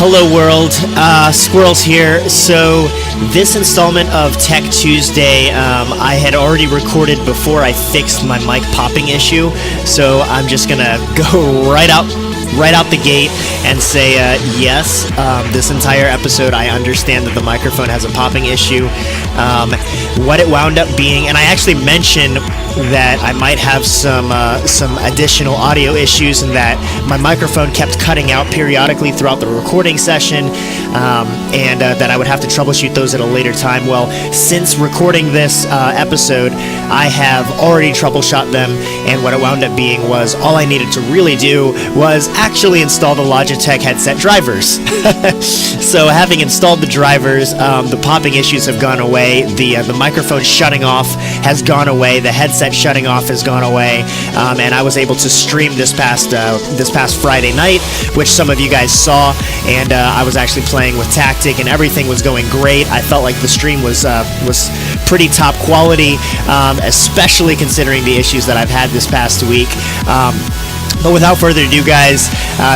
Hello world, Skwirls here. So this installment of Tech Tuesday, I had already recorded before I fixed my mic popping issue, so I'm just gonna go right out the gate and say yes, this entire episode I understand that the microphone has a popping issue. What it wound up being, and I actually mentioned that I might have some additional audio issues and that my microphone kept cutting out periodically throughout the recording session, and that I would have to troubleshoot those at a later time. Well, since recording this episode, I have already troubleshot them, and what it wound up being was all I needed to really do was actually install the Logitech headset drivers. So having installed the drivers, the popping issues have gone away, the microphone shutting off has gone away, the headset shutting off has gone away, and I was able to stream this past Friday night, which some of you guys saw, and I was actually playing with Tactic and everything was going great. I felt like the stream was pretty top quality, especially considering the issues that I've had this past week. But without further ado, guys,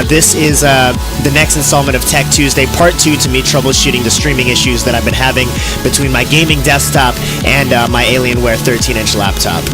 this is the next installment of Tech Tuesday, Part 2 to me troubleshooting the streaming issues that I've been having between my gaming desktop and my Alienware 13-inch laptop.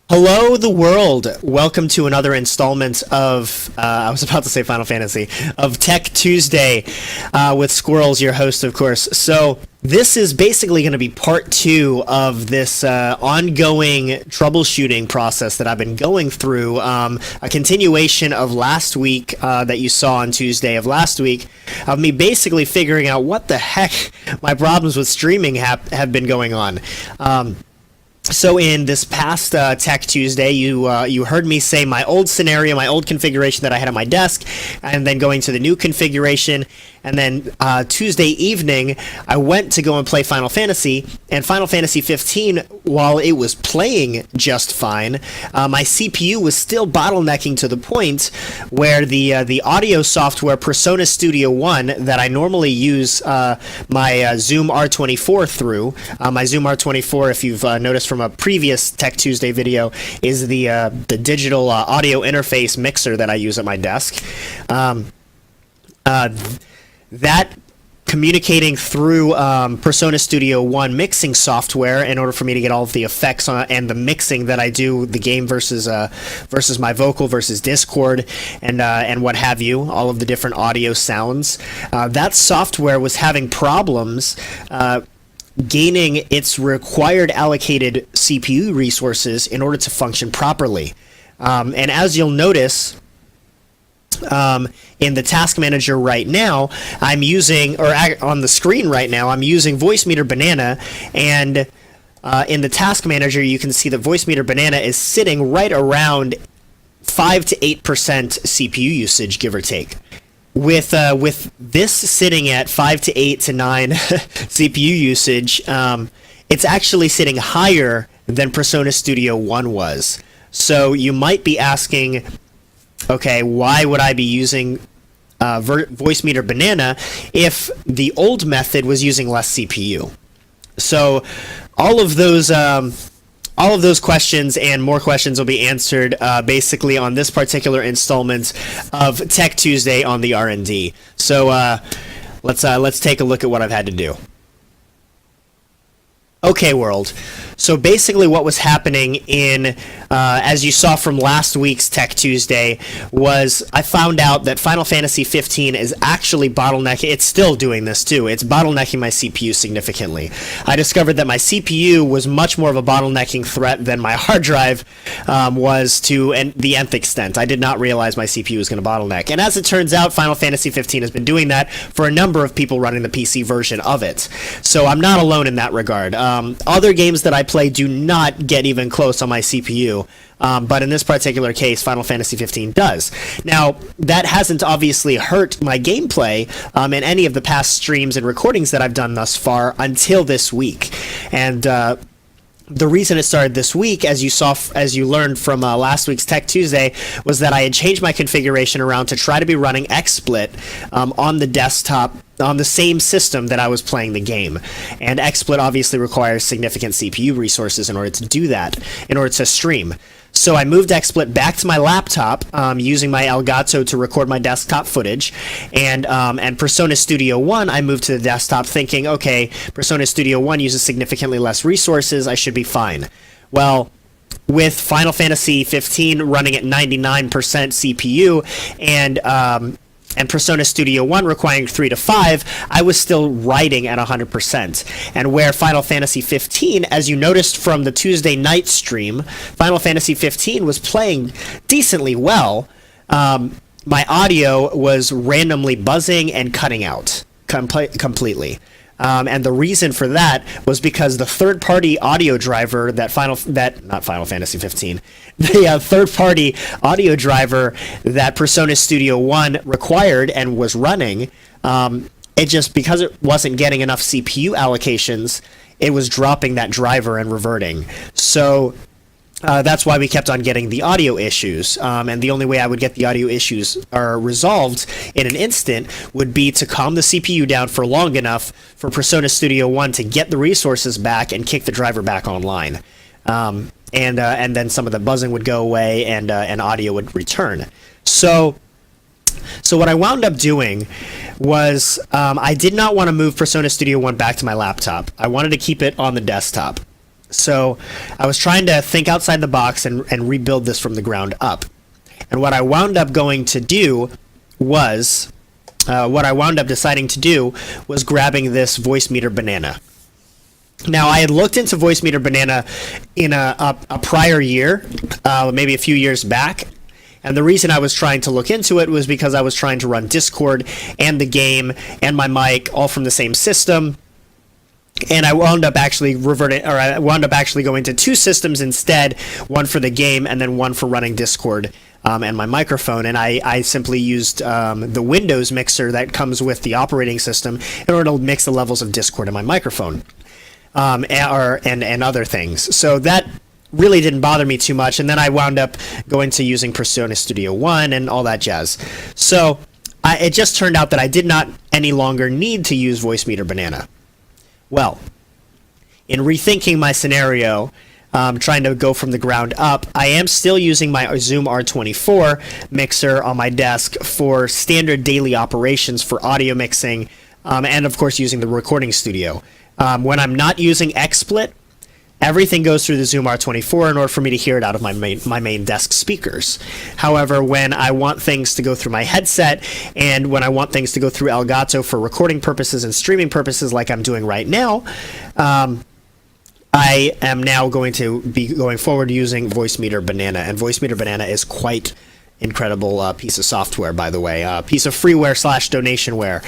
Hello, the world. Welcome to another installment of, I was about to say Final Fantasy, of Tech Tuesday with Skwirls, your host, of course. So this is basically going to be part 2 of this ongoing troubleshooting process that I've been going through, a continuation of last week that you saw on Tuesday of last week, of me basically figuring out what the heck my problems with streaming have been going on. So in this past Tech Tuesday, you heard me say my old scenario, my old configuration that I had on my desk, and then going to the new configuration. And then Tuesday evening, I went to go and play Final Fantasy, and Final Fantasy 15, while it was playing just fine, my CPU was still bottlenecking to the point where the audio software Persona Studio One that I normally use my Zoom R24 through, my Zoom R24, if you've noticed from a previous Tech Tuesday video, is the digital audio interface mixer that I use at my desk. That communicating through Persona Studio One mixing software in order for me to get all of the effects and the mixing that I do, the game versus my vocal versus Discord and what have you, all of the different audio sounds. That software was having problems gaining its required allocated CPU resources in order to function properly. And as you'll notice, in the task manager right now, I'm using, or on the screen right now, I'm using Voicemeeter Banana, and in the task manager, you can see that Voicemeeter Banana is sitting right around 5 to 8% CPU usage, give or take. With this sitting at 5 to 8 to 9 CPU usage, it's actually sitting higher than Persona Studio One was. So you might be asking, okay, why would I be using Voicemeeter Banana if the old method was using less CPU? So all of those questions and more questions will be answered basically on this particular installment of Tech Tuesday on the R&D. So let's take a look at what I've had to do. Okay, world. So basically what was happening in, as you saw from last week's Tech Tuesday, was I found out that Final Fantasy 15 is actually bottlenecking. It's still doing this too. It's bottlenecking my CPU significantly. I discovered that my CPU was much more of a bottlenecking threat than my hard drive was to the nth extent. I did not realize my CPU was going to bottleneck. And as it turns out, Final Fantasy 15 has been doing that for a number of people running the PC version of it. So I'm not alone in that regard. Other games that I play do not get even close on my CPU, but in this particular case, Final Fantasy 15 does. Now, that hasn't obviously hurt my gameplay in any of the past streams and recordings that I've done thus far until this week. And the reason it started this week, as you learned from last week's Tech Tuesday, was that I had changed my configuration around to try to be running XSplit on the desktop on the same system that I was playing the game. And XSplit obviously requires significant CPU resources in order to do that, in order to stream. So I moved XSplit back to my laptop using my Elgato to record my desktop footage, and Persona Studio One I moved to the desktop thinking, okay, Persona Studio One uses significantly less resources, I should be fine. Well, with Final Fantasy 15 running at 99% CPU and Persona Studio 1 requiring 3 to 5, I was still writing at 100%. And where Final Fantasy 15, as you noticed from the Tuesday night stream, Final Fantasy 15 was playing decently well, my audio was randomly buzzing and cutting out completely. And the reason for that was because the third-party audio driver the third-party audio driver that Persona Studio 1 required and was running, because it wasn't getting enough CPU allocations, it was dropping that driver and reverting. So that's why we kept on getting the audio issues. And the only way I would get the audio issues resolved in an instant would be to calm the CPU down for long enough for Persona Studio 1 to get the resources back and kick the driver back online. And then some of the buzzing would go away and audio would return. So what I wound up doing was I did not want to move Persona Studio 1 back to my laptop. I wanted to keep it on the desktop. So I was trying to think outside the box and rebuild this from the ground up. And what I wound up deciding to do was grabbing this Voice Meter Banana. Now, I had looked into Voice Meter Banana in a prior year, maybe a few years back. And the reason I was trying to look into it was because I was trying to run Discord and the game and my mic all from the same system. And I wound up actually going to two systems instead, one for the game and then one for running Discord and my microphone. And I simply used the Windows mixer that comes with the operating system in order to mix the levels of Discord and my microphone and other things. So that really didn't bother me too much. And then I wound up going to using Persona Studio 1 and all that jazz. So it just turned out that I did not any longer need to use Voice Meter Banana. Well, in rethinking my scenario, trying to go from the ground up, I am still using my Zoom R24 mixer on my desk for standard daily operations for audio mixing, and of course using the recording studio. When I'm not using XSplit, everything goes through the Zoom R24 in order for me to hear it out of my main desk speakers. However, when I want things to go through my headset and when I want things to go through Elgato for recording purposes and streaming purposes like I'm doing right now, I am now going to be going forward using Voice Meter Banana. And Voice Meter Banana is quite incredible piece of software, by the way. Piece of freeware / donationware,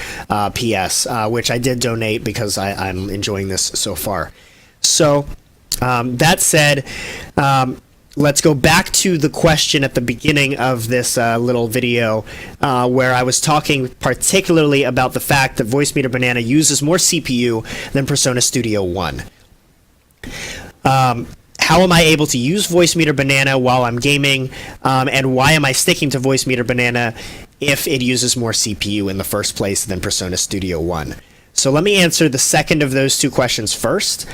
PS, which I did donate because I'm enjoying this so far. So that said, let's go back to the question at the beginning of this little video where I was talking particularly about the fact that Voice Meter Banana uses more CPU than Persona Studio 1. How am I able to use Voice Meter Banana while I'm gaming, and why am I sticking to Voice Meter Banana if it uses more CPU in the first place than Persona Studio 1? So let me answer the second of those two questions first.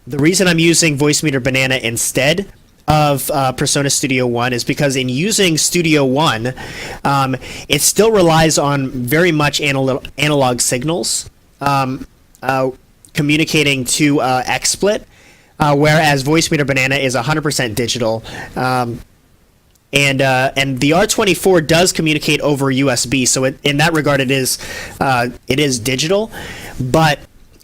The reason I'm using Voice Meter Banana instead of Persona Studio 1 is because in using Studio 1, it still relies on very much analog signals communicating to XSplit, whereas Voice Meter Banana is 100% digital. And the R24 does communicate over USB, so in that regard it is digital, but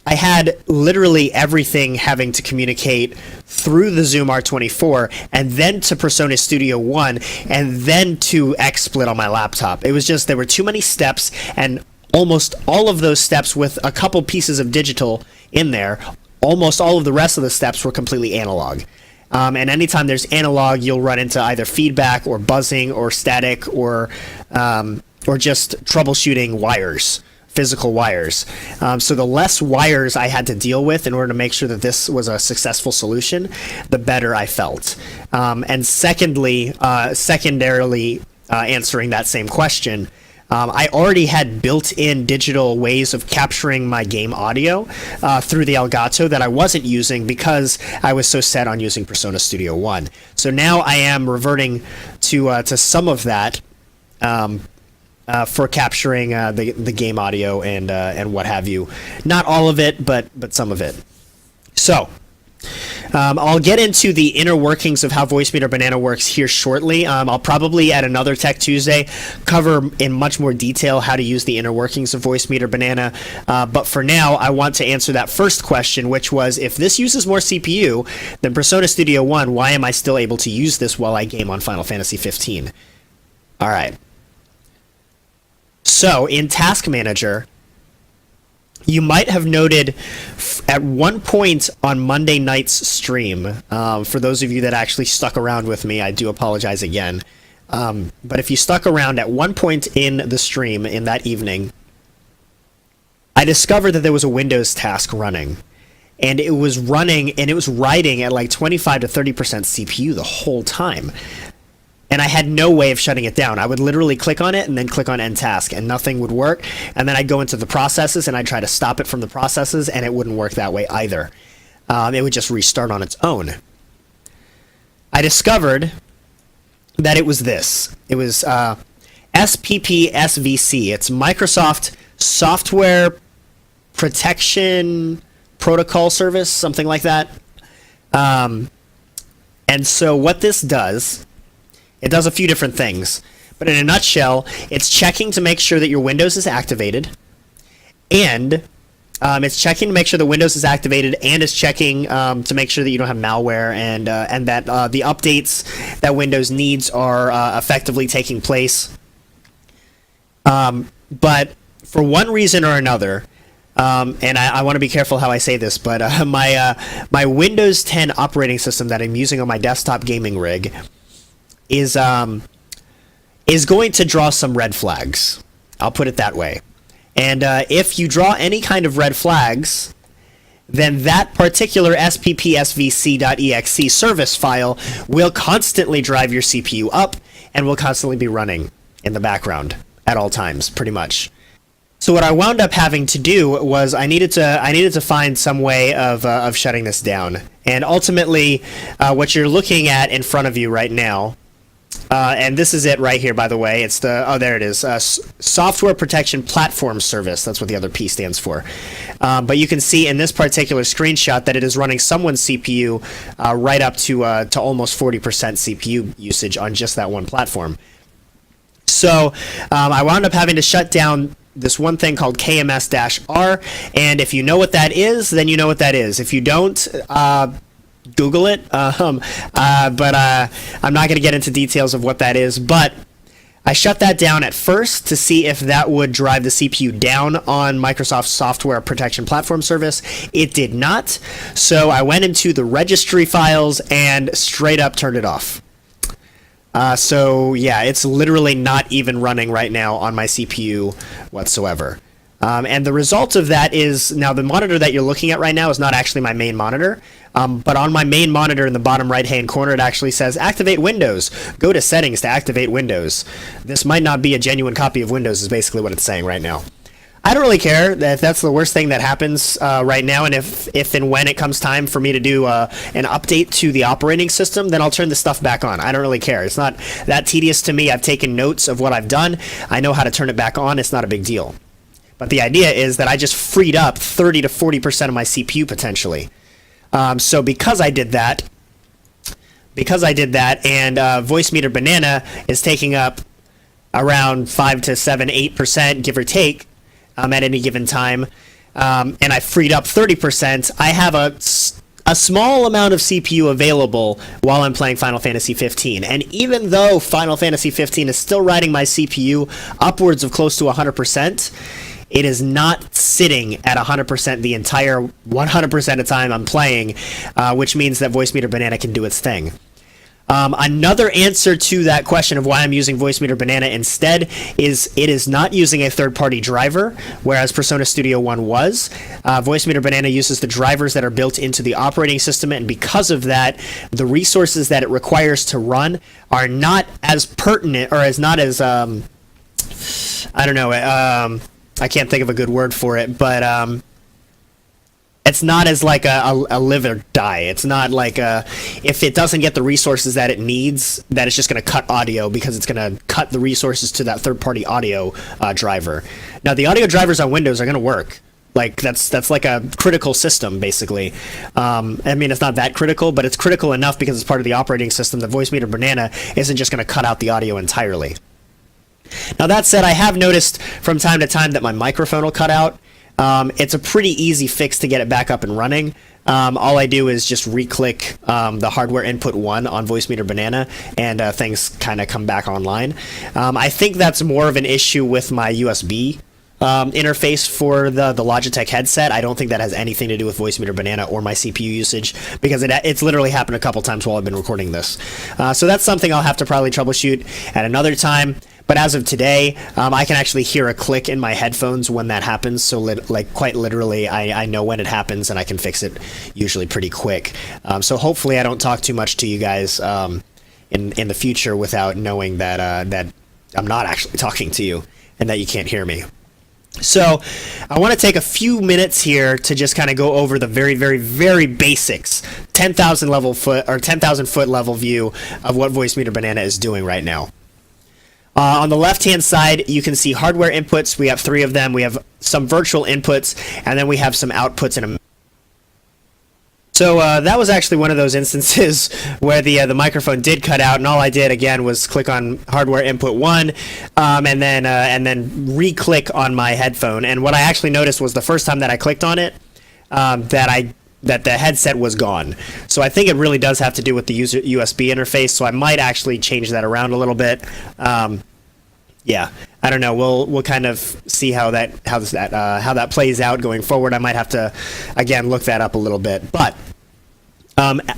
I had literally everything having to communicate through the Zoom R24 and then to Persona Studio 1 and then to XSplit on my laptop. It was just, there were too many steps, and almost all of those steps with a couple pieces of digital in there, almost all of the rest of the steps were completely analog. And anytime there's analog, you'll run into either feedback or buzzing or static or just troubleshooting wires. physical wires. So the less wires I had to deal with in order to make sure that this was a successful solution, the better I felt. And secondarily, answering that same question, I already had built-in digital ways of capturing my game audio through the Elgato that I wasn't using because I was so set on using Persona Studio One. So now I am reverting to some of that for capturing the game audio and what have you. Not all of it, but some of it. So I'll get into the inner workings of how Voicemeeter Banana works here shortly. I'll probably at another Tech Tuesday cover in much more detail how to use the inner workings of Voicemeeter Banana. But for now, I want to answer that first question, which was, if this uses more CPU than Persona Studio One, why am I still able to use this while I game on Final Fantasy 15? All right. So in Task Manager, you might have noted at one point on Monday night's stream, for those of you that actually stuck around with me, I do apologize again. But if you stuck around at one point in the stream in that evening, I discovered that there was a Windows task running. And it was running, and it was writing at like 25 to 30% CPU the whole time. And I had no way of shutting it down. I would literally click on it and then click on End Task, and nothing would work. And then I'd go into the processes, and I'd try to stop it from the processes, and it wouldn't work that way either. It would just restart on its own. I discovered that it was this. It was SPPSVC. It's Microsoft Software Protection Protocol Service, something like that. And so what this does, it does a few different things. But in a nutshell, it's checking to make sure that your Windows is activated, and it's checking to make sure that Windows is activated, and it's checking to make sure that you don't have malware, and that the updates that Windows needs are effectively taking place. But for one reason or another, and I want to be careful how I say this, but my Windows 10 operating system that I'm using on my desktop gaming rig is going to draw some red flags. I'll put it that way. And if you draw any kind of red flags, then that particular sppsvc.exe service file will constantly drive your CPU up and will constantly be running in the background at all times, pretty much. So what I wound up having to do was I needed to find some way of shutting this down. And ultimately, what you're looking at in front of you right now, and this is it right here, by the way. It's there it is. Software Protection Platform Service. That's what the other P stands for. But you can see in this particular screenshot that it is running someone's CPU right up to almost 40% CPU usage on just that one platform. So I wound up having to shut down this one thing called KMS-R, and if you know what that is, then you know what that is. If you don't, Google it, but I'm not going to get into details of what that is, but I shut that down at first to see if that would drive the CPU down on Microsoft's Software Protection Platform Service. It did not, so I went into the registry files and straight up turned it off. So yeah, it's literally not even running right now on my CPU whatsoever. And the result of that is, now the monitor that you're looking at right now is not actually my main monitor, but on my main monitor in the bottom right-hand corner, it actually says, activate Windows. Go to settings to activate Windows. This might not be a genuine copy of Windows is basically what it's saying right now. I don't really care if that's the worst thing that happens right now, and if and when it comes time for me to do an update to the operating system, then I'll turn the stuff back on. I don't really care. It's not that tedious to me. I've taken notes of what I've done. I know how to turn it back on. It's not a big deal. But the idea is that I just freed up 30 to 40% of my CPU potentially. So because I did that, and Voicemeeter Banana is taking up around 5 to 7, 8%, give or take, at any given time, and I freed up 30%, I have a small amount of CPU available while I'm playing Final Fantasy 15. And even though Final Fantasy 15 is still riding my CPU upwards of close to 100%, it is not sitting at 100% the entire 100% of time I'm playing, which means that Voicemeeter Banana can do its thing. Another answer to that question of why I'm using Voicemeeter Banana instead is it is not using a third-party driver, whereas Persona Studio One was. Voicemeeter Banana uses the drivers that are built into the operating system, and because of that, the resources that it requires to run are not as pertinent, or as not as, I don't know, I can't think of a good word for it, but it's not as like a live or die. It's not like if it doesn't get the resources that it needs, that it's just going to cut audio because it's going to cut the resources to that third-party audio driver. Now, the audio drivers on Windows are going to work. Like that's like a critical system, basically. I mean, it's not that critical, but it's critical enough because it's part of the operating system that Voicemeeter Banana isn't just going to cut out the audio entirely. Now, that said, I have noticed from time to time that my microphone will cut out. It's a pretty easy fix to get it back up and running. All I do is just re-click the hardware input 1 on Voicemeeter Banana, and things kind of come back online. I think that's more of an issue with my USB interface for the Logitech headset. I don't think that has anything to do with Voicemeeter Banana or my CPU usage, because it's literally happened a couple times while I've been recording this. So that's something I'll have to probably troubleshoot at another time. But as of today, I can actually hear a click in my headphones when that happens. So like quite literally, I know when it happens, and I can fix it usually pretty quick. So hopefully I don't talk too much to you guys in the future without knowing that that I'm not actually talking to you and that you can't hear me. So I want to take a few minutes here to just kind of go over the very, very, very basics, 10,000 foot level view of what Voicemeeter Banana is doing right now. On the left-hand side, you can see hardware inputs. We have 3 of them. We have some virtual inputs, and then we have some outputs in a... So that was actually one of those instances where the microphone did cut out, and all I did again was click on hardware input 1, and then re-click on my headphone. And what I actually noticed was the first time that I clicked on it, that the headset was gone. So I think it really does have to do with the USB interface. So I might actually change that around a little bit. Yeah, I don't know. We'll kind of see how that plays out going forward. I might have to again look that up a little bit. But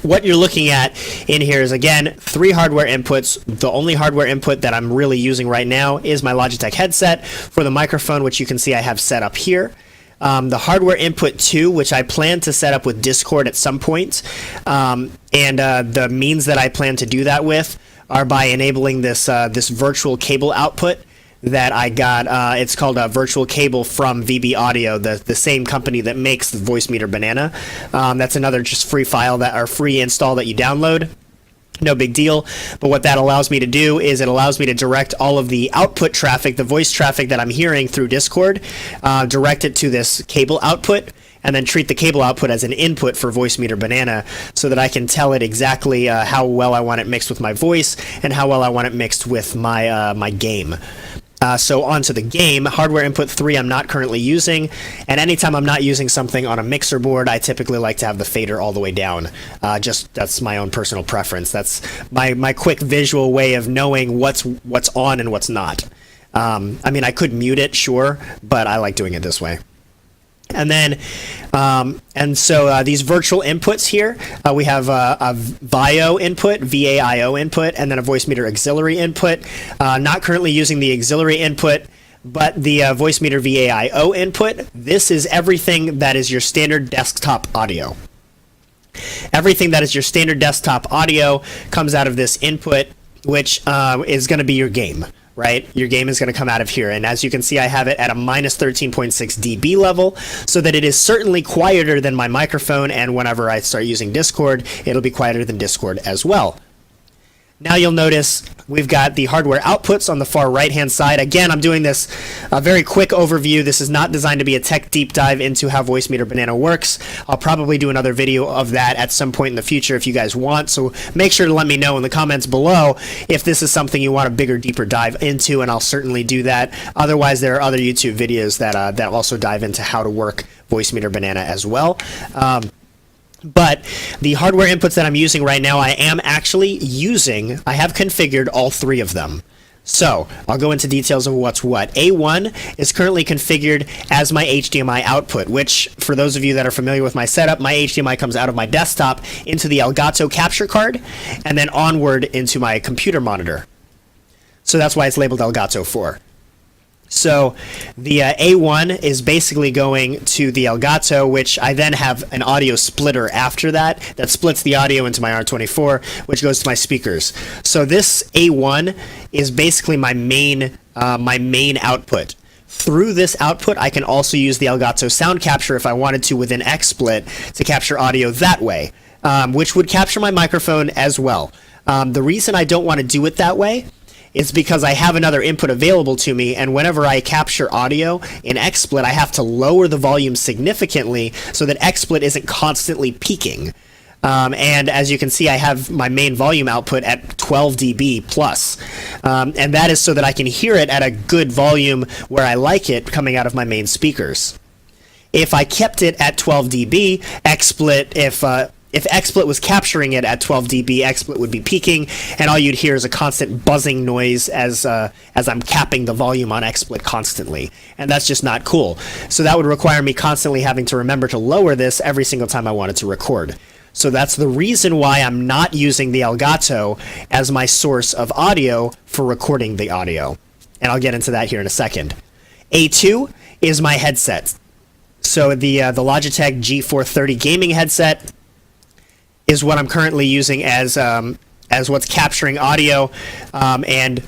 what you're looking at in here is, again, 3 hardware inputs. The only hardware input that I'm really using right now is my Logitech headset for the microphone, which you can see I have set up here. The hardware input 2, which I plan to set up with Discord at some point, and the means that I plan to do that with are by enabling this virtual cable output that I got. It's called a virtual cable from VB Audio, the same company that makes the Voicemeeter Banana. That's another just free file or free install that you download. No big deal, but what that allows me to do is it allows me to direct all of the output traffic, the voice traffic that I'm hearing through Discord, direct it to this cable output, and then treat the cable output as an input for Voicemeeter Banana so that I can tell it exactly how well I want it mixed with my voice and how well I want it mixed with my game. So onto the game, hardware input 3 I'm not currently using, and anytime I'm not using something on a mixer board, I typically like to have the fader all the way down. That's my own personal preference. That's my quick visual way of knowing what's on and what's not. I mean, I could mute it, sure, but I like doing it this way. And then, these virtual inputs here, we have a VAIO input, VAIO input, and then a Voicemeeter auxiliary input. Not currently using the auxiliary input, but the Voicemeeter VAIO input. This is everything that is your standard desktop audio. Everything that is your standard desktop audio comes out of this input, which is going to be your game. Right? Your game is going to come out of here. And as you can see, I have it at a minus 13.6 dB level, so that it is certainly quieter than my microphone, and whenever I start using Discord, it'll be quieter than Discord as well. Now you'll notice we've got the hardware outputs on the far right-hand side. Again, I'm doing this very quick overview. This is not designed to be a tech deep dive into how Voicemeeter Banana works. I'll probably do another video of that at some point in the future if you guys want, so make sure to let me know in the comments below if this is something you want a bigger, deeper dive into, and I'll certainly do that. Otherwise, there are other YouTube videos that also dive into how to work Voicemeeter Banana as well. But the hardware inputs that I'm using right now, I have configured all 3 of them. So I'll go into details of what's what. A1 is currently configured as my HDMI output, which for those of you that are familiar with my setup, my HDMI comes out of my desktop into the Elgato capture card and then onward into my computer monitor. So that's why it's labeled Elgato 4. So the A1 is basically going to the Elgato, which I then have an audio splitter after that splits the audio into my R24, which goes to my speakers. So this A1 is basically my main output. Through this output, I can also use the Elgato sound capture if I wanted to within XSplit to capture audio that way, which would capture my microphone as well. The reason I don't want to do it that way is because I have another input available to me, and whenever I capture audio in XSplit, I have to lower the volume significantly so that XSplit isn't constantly peaking. And as you can see, I have my main volume output at 12 dB plus. And that is so that I can hear it at a good volume where I like it coming out of my main speakers. If I kept it at 12 dB, XSplit, if XSplit was capturing it at 12 dB, XSplit would be peaking, and all you'd hear is a constant buzzing noise as I'm capping the volume on XSplit constantly, and that's just not cool. So that would require me constantly having to remember to lower this every single time I wanted to record. So that's the reason why I'm not using the Elgato as my source of audio for recording the audio, and I'll get into that here in a second. A2 is my headset. So the Logitech G430 gaming headset is what I'm currently using as what's capturing audio, and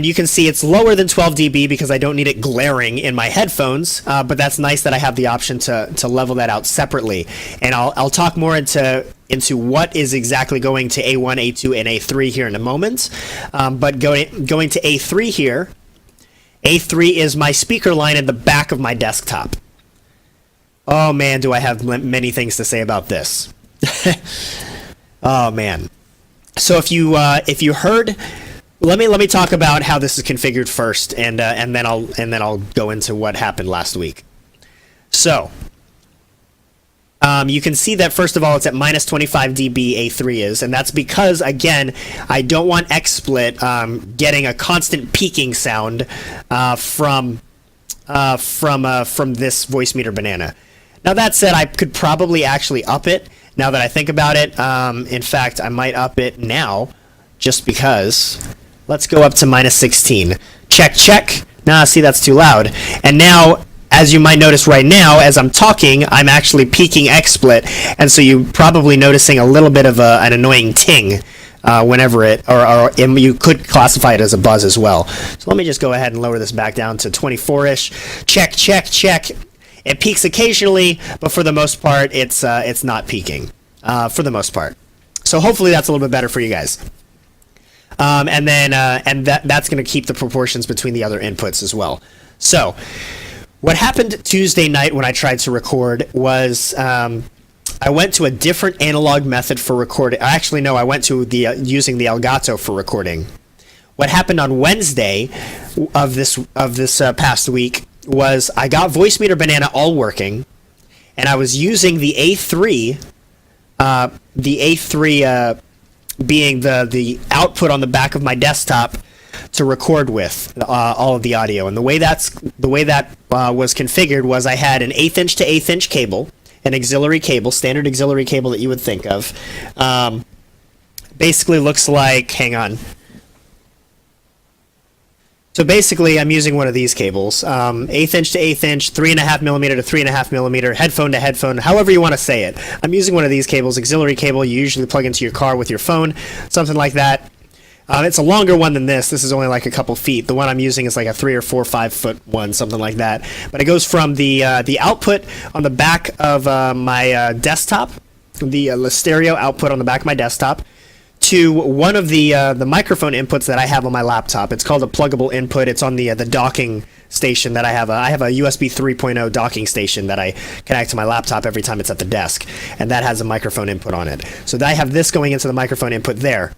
you can see it's lower than 12 dB because I don't need it glaring in my headphones, but that's nice that I have the option to level that out separately, and I'll talk more into what is exactly going to A1, A2, and A3 here in a moment, but going to A3 here, A3 is my speaker line in the back of my desktop. Oh man, do I have many things to say about this. Oh man. So if you heard, let me talk about how this is configured first, and then I'll go into what happened last week. So you can see that first of all it's at minus 25 dB A3 is, and that's because again I don't want XSplit getting a constant peaking sound from this voice meter banana. Now that said, I could probably actually up it now that I think about it. In fact, I might up it now just because. Let's go up to minus 16. Check, check. Nah, see, that's too loud. And now, as you might notice right now, as I'm talking, I'm actually peaking XSplit, and so you're probably noticing a little bit of an annoying ting whenever or you could classify it as a buzz as well. So let me just go ahead and lower this back down to 24-ish. Check, check, check. It peaks occasionally, but for the most part, it's not peaking, for the most part. So hopefully that's a little bit better for you guys. And that's going to keep the proportions between the other inputs as well. So what happened Tuesday night when I tried to record was I went to a different analog method for recording. Actually, no, I went to using the Elgato for recording. What happened on Wednesday of this past week was I got Voice Meter Banana all working, and I was using the A3 being the output on the back of my desktop to record with all of the audio. And the way that was configured was I had an 1/8 inch to 1/8 inch cable, an auxiliary cable, standard auxiliary cable that you would think of. Basically looks like, hang on. So basically, I'm using one of these cables, 1/8 inch to 1/8 inch, 3.5 millimeter to 3.5 millimeter, headphone to headphone, however you want to say it. I'm using one of these cables, auxiliary cable you usually plug into your car with your phone, something like that. It's a longer one than this. This is only like a couple feet. The one I'm using is like a 3 or 4 or 5 foot one, something like that. But it goes from the output on the back of my desktop, the stereo output on the back of my desktop, to one of the microphone inputs that I have on my laptop. It's called a pluggable input. It's on the docking station that I have. I have a USB 3.0 docking station that I connect to my laptop every time it's at the desk, and that has a microphone input on it. So I have this going into the microphone input there.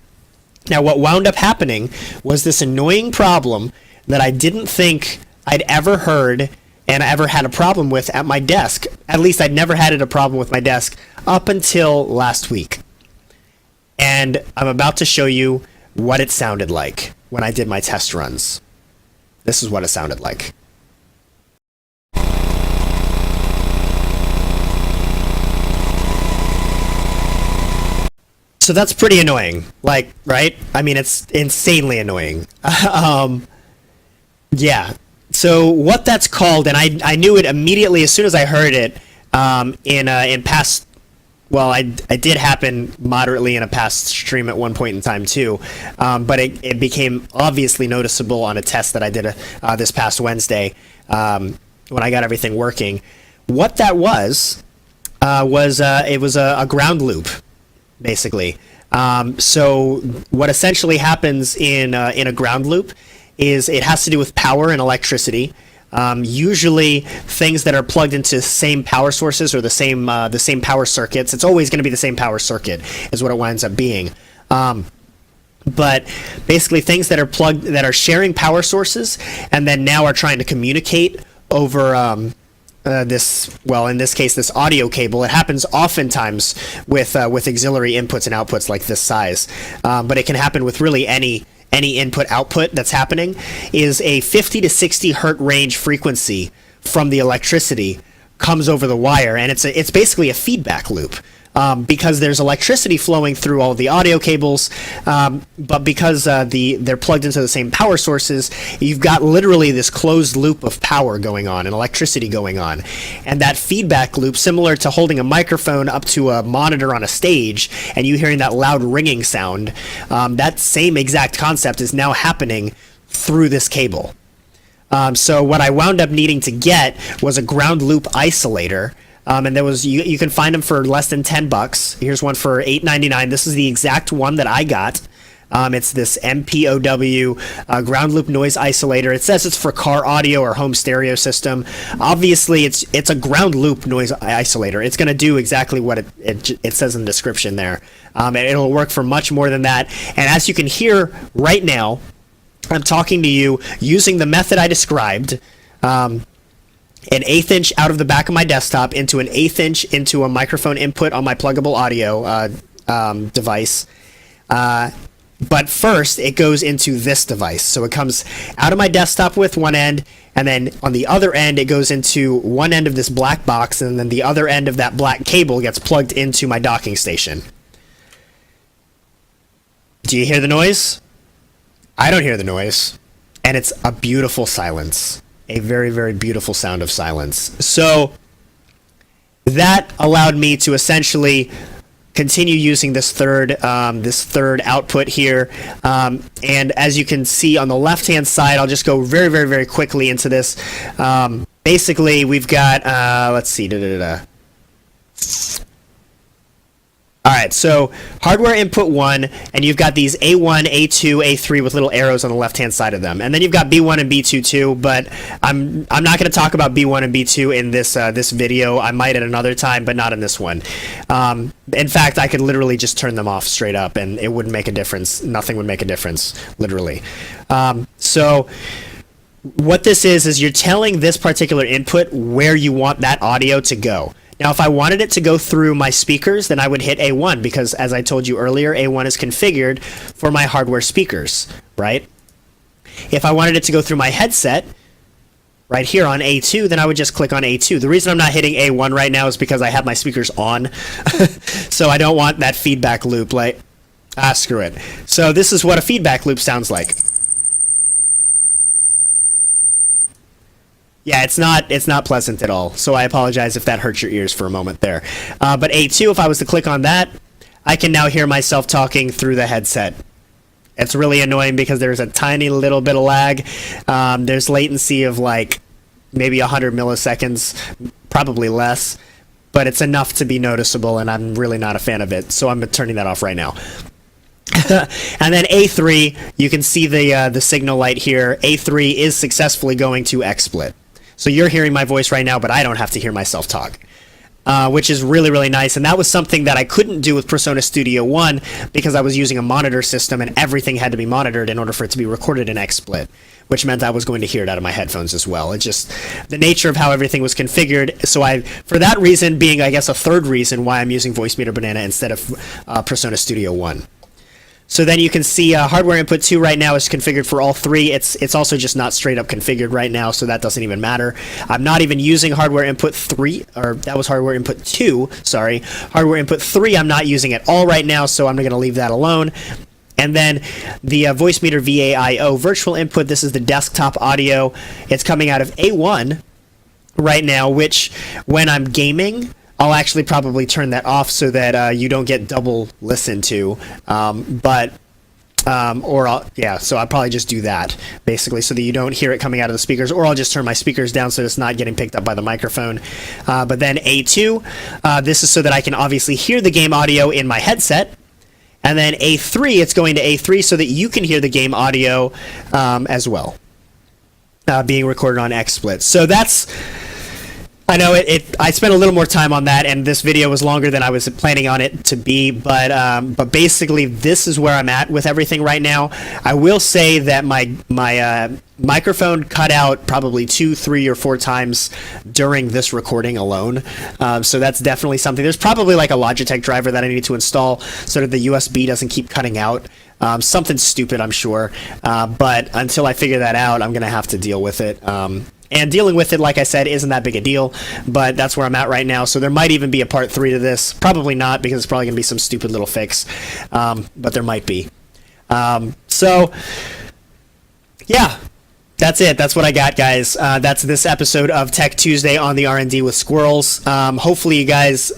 Now, what wound up happening was this annoying problem that I didn't think I'd ever heard and ever had a problem with at my desk. At least I'd never had a problem with my desk up until last week. And I'm about to show you what it sounded like when I did my test runs. This is what it sounded like. So that's pretty annoying, like, right? I mean, it's insanely annoying. Yeah. So what that's called, and I knew it immediately as soon as I heard it, in past. Well, I did happen moderately in a past stream at one point in time too, but it became obviously noticeable on a test that I did this past Wednesday when I got everything working. What that was it was a ground loop, basically. So what essentially happens in a ground loop is it has to do with power and electricity. Usually things that are plugged into the same power sources or the same power circuits. It's always going to be the same power circuit is what it winds up being. But basically things that are sharing power sources and then now are trying to communicate over in this case, this audio cable. It happens oftentimes with auxiliary inputs and outputs like this size, but it can happen with really any input output that's happening. Is a 50 to 60 hertz range frequency from the electricity comes over the wire, and it's basically a feedback loop. Because there's electricity flowing through all the audio cables, but because they're plugged into the same power sources, you've got literally this closed loop of power going on and electricity going on. And that feedback loop, similar to holding a microphone up to a monitor on a stage and you hearing that loud ringing sound, that same exact concept is now happening through this cable. So what I wound up needing to get was a ground loop isolator. And there was you can find them for less than $10. Here's one for $8.99. This is the exact one that I got. It's this MPOW ground loop noise isolator. It says it's for car audio or home stereo system. Obviously, it's a ground loop noise isolator. It's going to do exactly what it says in the description there. And it'll work for much more than that. And as you can hear right now, I'm talking to you using the method I described. An 1/8 inch out of the back of my desktop into an 1/8 inch into a microphone input on my pluggable audio device. But first, it goes into this device. So it comes out of my desktop with one end, and then on the other end, it goes into one end of this black box, and then the other end of that black cable gets plugged into my docking station. Do you hear the noise? I don't hear the noise. And it's a beautiful silence. A very, very beautiful sound of silence. So that allowed me to essentially continue using this third output here. And as you can see on the left-hand side, I'll just go very, very, very quickly into this. Basically, we've got, let's see, All right, so hardware input 1, and you've got these A1, A2, A3 with little arrows on the left-hand side of them. And then you've got B1 and B2 too, but I'm not going to talk about B1 and B2 in this video. I might at another time, but not in this one. In fact, I could literally just turn them off straight up, and it wouldn't make a difference. Nothing would make a difference, literally. So what this is you're telling this particular input where you want that audio to go. Now, if I wanted it to go through my speakers, then I would hit A1 because, as I told you earlier, A1 is configured for my hardware speakers, right? If I wanted it to go through my headset, right here on A2, then I would just click on A2. The reason I'm not hitting A1 right now is because I have my speakers on, so I don't want that feedback loop. Like, screw it. So this is what a feedback loop sounds like. Yeah, it's not pleasant at all, so I apologize if that hurt your ears for a moment there. But A2, if I was to click on that, I can now hear myself talking through the headset. It's really annoying because there's a tiny little bit of lag. There's latency of like maybe 100 milliseconds, probably less, but it's enough to be noticeable, and I'm really not a fan of it, so I'm turning that off right now. And then A3, you can see the signal light here. A3 is successfully going to XSplit. So you're hearing my voice right now, but I don't have to hear myself talk, which is really, really nice. And that was something that I couldn't do with Persona Studio One because I was using a monitor system and everything had to be monitored in order for it to be recorded in XSplit. which meant I was going to hear it out of my headphones as well. It's just the nature of how everything was configured. So for that reason being, I guess, a third reason why I'm using Voicemeeter Banana instead of Persona Studio 1. So then you can see hardware input 2 right now is configured for all 3. It's also just not straight up configured right now, so that doesn't even matter. I'm not even using hardware input 3, or that was hardware input 2, sorry. Hardware input 3 I'm not using at all right now, so I'm going to leave that alone. And then the Voicemeeter VAIO virtual input, this is the desktop audio. It's coming out of A1 right now, which when I'm gaming, I'll actually probably turn that off so that you don't get double listened to. So I'll probably just do that, basically, so that you don't hear it coming out of the speakers, or I'll just turn my speakers down so it's not getting picked up by the microphone. But then A2, this is so that I can obviously hear the game audio in my headset. And then A3, it's going to A3 so that you can hear the game audio as well, being recorded on XSplit. So that's... I know I spent a little more time on that, and this video was longer than I was planning on it to be, but basically this is where I'm at with everything right now. I will say that my microphone cut out probably 2, 3, or 4 times during this recording alone, so that's definitely something. There's probably like a Logitech driver that I need to install so that the USB doesn't keep cutting out. Something stupid, I'm sure, but until I figure that out, I'm going to have to deal with it. And dealing with it, like I said, isn't that big a deal, but that's where I'm at right now. So there might even be a part 3 to this. Probably not, because it's probably going to be some stupid little fix, but there might be. So, yeah, that's it. That's what I got, guys. That's this episode of Tech Tuesday on the R&D with Skwirls. Hopefully you guys...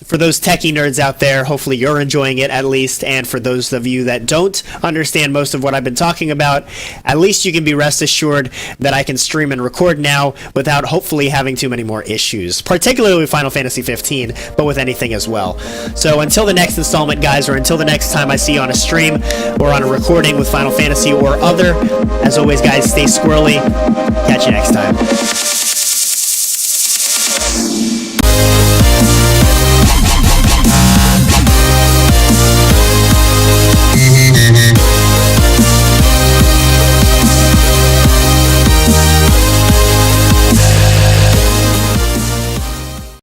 for those techie nerds out there, hopefully you're enjoying it at least, and for those of you that don't understand most of what I've been talking about, at least you can be rest assured that I can stream and record now without hopefully having too many more issues, particularly with Final Fantasy 15, but with anything as well. So until the next installment, guys, or until the next time I see you on a stream or on a recording with Final Fantasy or other, as always, guys, stay squirrely. Catch you next time.